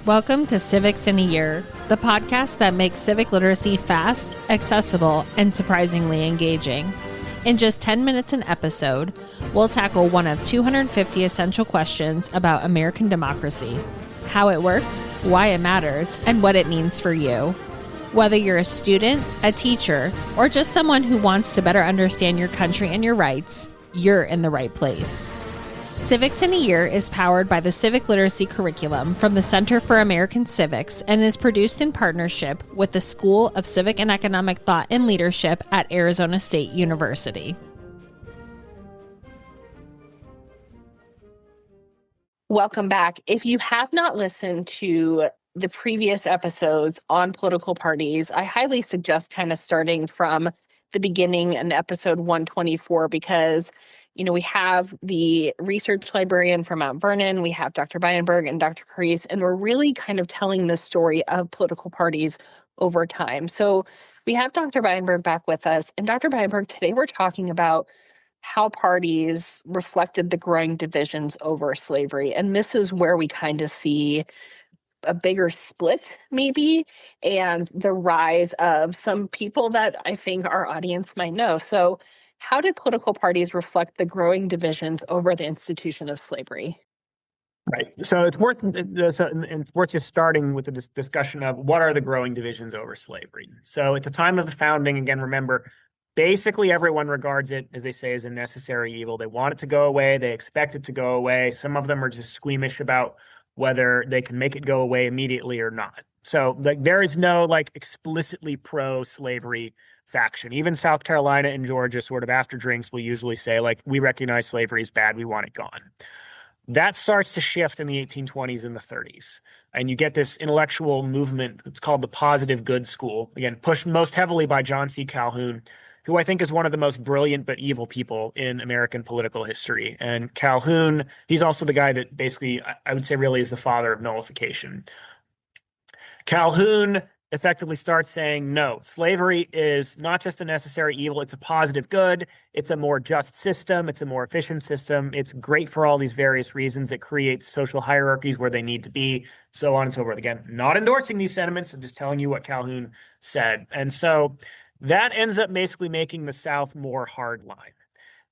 Welcome to Civics in a Year, the podcast that makes civic literacy fast, accessible, and surprisingly engaging. In just 10 minutes an episode, we'll tackle one of 250 essential questions about American democracy, how it works, why it matters, and what it means for you. Whether you're a student, a teacher, or just someone who wants to better understand your country and your rights, you're in the right place. Civics in a Year is powered by the Civic Literacy Curriculum from the Center for American Civics and is produced in partnership with the School of Civic and Economic Thought and Leadership at Arizona State University. Welcome back. If you have not listened to the previous episodes on political parties, I highly suggest kind of starting from the beginning in episode 124 because we have the research librarian from Mount Vernon, we have Dr. Beinberg and Dr. Carice, and we're really kind of telling the story of political parties over time. So we have Dr. Beinberg back with us. And Dr. Beinberg, today we're talking about how parties reflected the growing divisions over slavery. And this is where we kind of see a bigger split, maybe, and the rise of some people that I think our audience might know. So how did political parties reflect the growing divisions over the institution of slavery? Right. So it's worth just starting with the discussion of what are the growing divisions over slavery. So at the time of the founding, again, remember, basically everyone regards it, as they say, as a necessary evil. They want it to go away. They expect it to go away. Some of them are just squeamish about whether they can make it go away immediately or not. So there is no explicitly pro-slavery faction. Even South Carolina and Georgia, sort of after drinks, will usually say, we recognize slavery is bad, we want it gone. That starts to shift in the 1820s and the 30s. And you get this intellectual movement. It's called the Positive Good School, again, pushed most heavily by John C. Calhoun, who I think is one of the most brilliant but evil people in American political history. And Calhoun, he's also the guy that basically, I would say, really is the father of nullification. Calhoun effectively starts saying, no, slavery is not just a necessary evil, it's a positive good, it's a more just system, it's a more efficient system, it's great for all these various reasons, it creates social hierarchies where they need to be, so on and so forth. Again, not endorsing these sentiments, I'm just telling you what Calhoun said. And so that ends up basically making the South more hardline.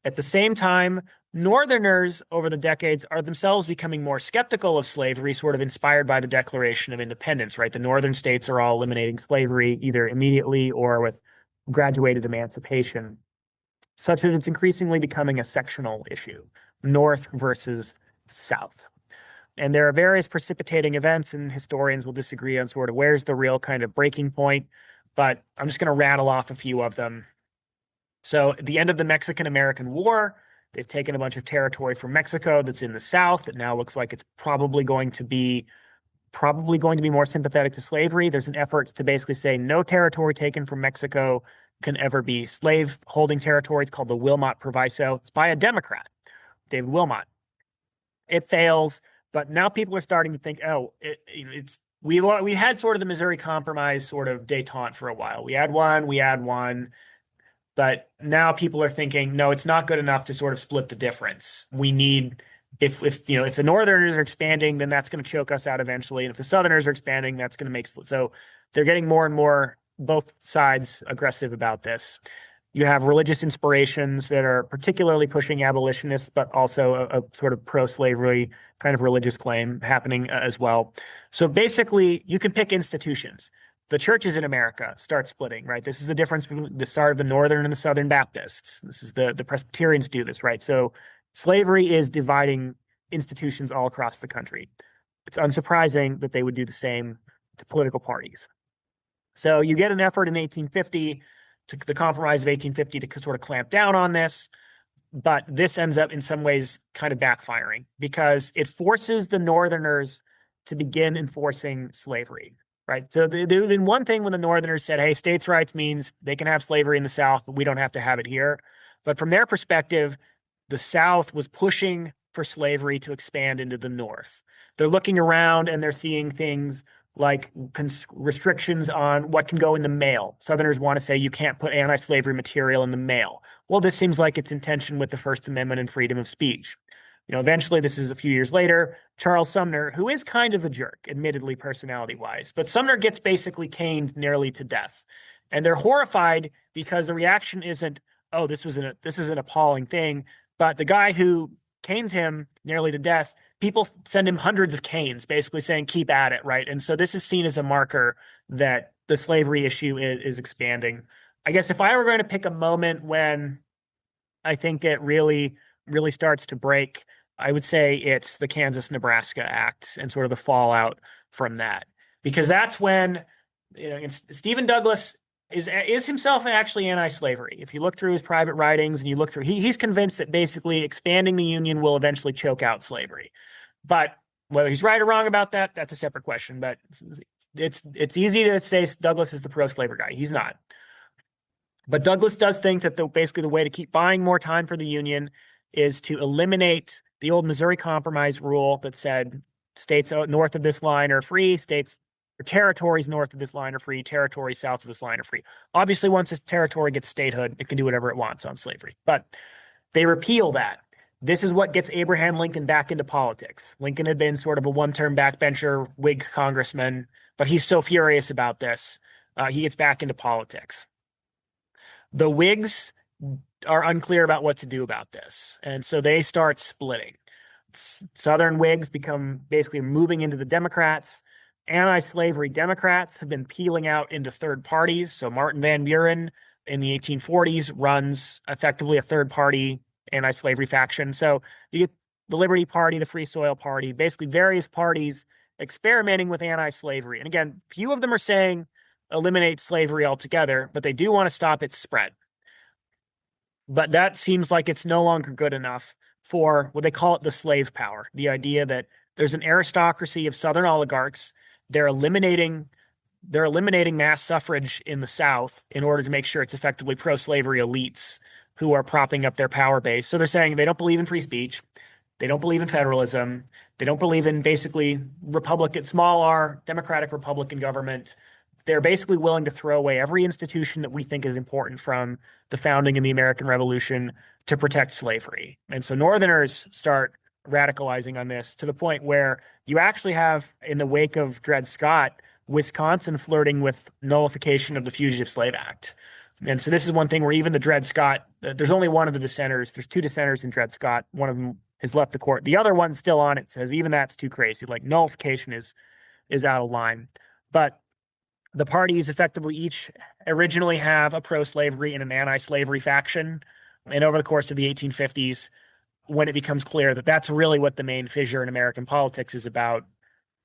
At the same time, Northerners over the decades are themselves becoming more skeptical of slavery, sort of inspired by the Declaration of Independence, right? The northern states are all eliminating slavery either immediately or with graduated emancipation, such that it's increasingly becoming a sectional issue, North versus South. And there are various precipitating events, and historians will disagree on sort of where's the real kind of breaking point, but I'm just going to rattle off a few of them. So at the end of the Mexican-American War, they've taken a bunch of territory from Mexico that's in the South that now looks like it's probably going to be more sympathetic to slavery. There's an effort to basically say no territory taken from Mexico can ever be slave-holding territory. It's called the Wilmot Proviso. It's by a Democrat, David Wilmot. It fails, but now people are starting to think, we had sort of the Missouri Compromise sort of détente for a while. We had one. But now people are thinking, no, it's not good enough to sort of split the difference. We need, if the Northerners are expanding, then that's going to choke us out eventually. And if the Southerners are expanding, that's going to make, so they're getting more and more, both sides, aggressive about this. You have religious inspirations that are particularly pushing abolitionists, but also a sort of pro-slavery kind of religious claim happening as well. So basically, you can pick institutions. The churches in America start splitting, right? This is the difference between the start of the Northern and the Southern Baptists. This is the Presbyterians do this, right? So slavery is dividing institutions all across the country. It's unsurprising that they would do the same to political parties. So you get an effort in 1850, the Compromise of 1850, to sort of clamp down on this. But this ends up in some ways kind of backfiring because it forces the Northerners to begin enforcing slavery. Right. So in one thing when the Northerners said, hey, states' rights means they can have slavery in the South, but we don't have to have it here. But from their perspective, the South was pushing for slavery to expand into the North. They're looking around and they're seeing things like restrictions on what can go in the mail. Southerners want to say you can't put anti-slavery material in the mail. Well, this seems like it's in tension with the First Amendment and freedom of speech. Eventually, this is a few years later, Charles Sumner, who is kind of a jerk, admittedly, personality-wise, but Sumner gets basically caned nearly to death. And they're horrified because the reaction isn't, oh, this is an appalling thing, but the guy who canes him nearly to death, people send him hundreds of canes, basically saying, keep at it, right? And so this is seen as a marker that the slavery issue is expanding. I guess if I were going to pick a moment when I think it really starts to break, I would say it's the Kansas-Nebraska Act and sort of the fallout from that. Because that's when Stephen Douglas is himself actually anti-slavery. If you look through his private writings and you look through, he's convinced that basically expanding the Union will eventually choke out slavery. But whether he's right or wrong about that, that's a separate question. But it's easy to say Douglas is the pro-slavery guy. He's not. But Douglas does think that basically the way to keep buying more time for the Union is to eliminate the old Missouri Compromise rule that said states north of this line are free, states or territories north of this line are free, territories south of this line are free. Obviously, once a territory gets statehood, it can do whatever it wants on slavery. But they repeal that. This is what gets Abraham Lincoln back into politics. Lincoln had been sort of a one-term backbencher Whig congressman, but he's so furious about this, he gets back into politics. The Whigs are unclear about what to do about this, and so they start splitting. Southern Whigs become basically moving into the Democrats. Anti-slavery Democrats have been peeling out into third parties. So Martin Van Buren in the 1840s runs effectively a third-party anti-slavery faction. So you get the Liberty Party, the Free Soil Party, basically various parties experimenting with anti-slavery. And again, few of them are saying eliminate slavery altogether, but they do want to stop its spread. But that seems like it's no longer good enough for what they call it the slave power, the idea that there's an aristocracy of Southern oligarchs. They're eliminating mass suffrage in the South in order to make sure it's effectively pro-slavery elites who are propping up their power base. So they're saying they don't believe in free speech. They don't believe in federalism. They don't believe in basically small r, democratic Republican government. They're basically willing to throw away every institution that we think is important from the founding and the American Revolution to protect slavery. And so Northerners start radicalizing on this to the point where you actually have, in the wake of Dred Scott, Wisconsin flirting with nullification of the Fugitive Slave Act. And so this is one thing where even the Dred Scott, there's only one of the dissenters. There's two dissenters in Dred Scott. One of them has left the court. The other one's still on it, says even that's too crazy. Like nullification is out of line. But the parties effectively each originally have a pro-slavery and an anti-slavery faction. And over the course of the 1850s, when it becomes clear that that's really what the main fissure in American politics is about,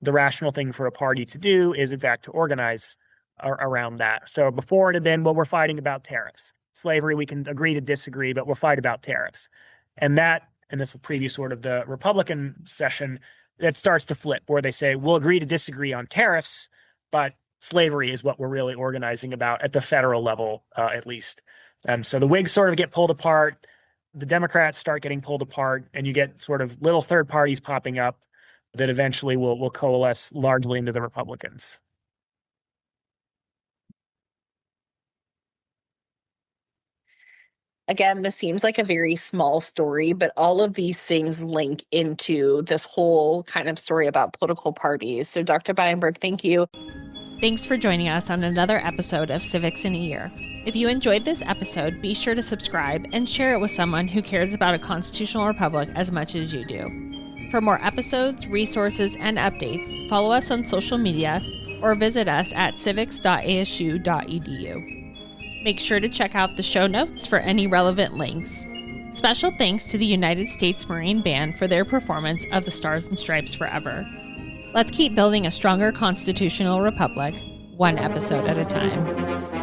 the rational thing for a party to do is, in fact, to organize around that. So before it had been, well, we're fighting about tariffs. Slavery, we can agree to disagree, but we'll fight about tariffs. And this will preview sort of the Republican session, that starts to flip, where they say, we'll agree to disagree on tariffs, but slavery is what we're really organizing about at the federal level, at least. So the Whigs sort of get pulled apart. The Democrats start getting pulled apart, and you get sort of little third parties popping up that eventually will coalesce largely into the Republicans. Again, this seems like a very small story, but all of these things link into this whole kind of story about political parties. So Dr. Beinberg, thank you. Thanks for joining us on another episode of Civics in a Year. If you enjoyed this episode, be sure to subscribe and share it with someone who cares about a constitutional republic as much as you do. For more episodes, resources, and updates, follow us on social media or visit us at civics.asu.edu. Make sure to check out the show notes for any relevant links. Special thanks to the United States Marine Band for their performance of the Stars and Stripes Forever. Let's keep building a stronger constitutional republic, one episode at a time.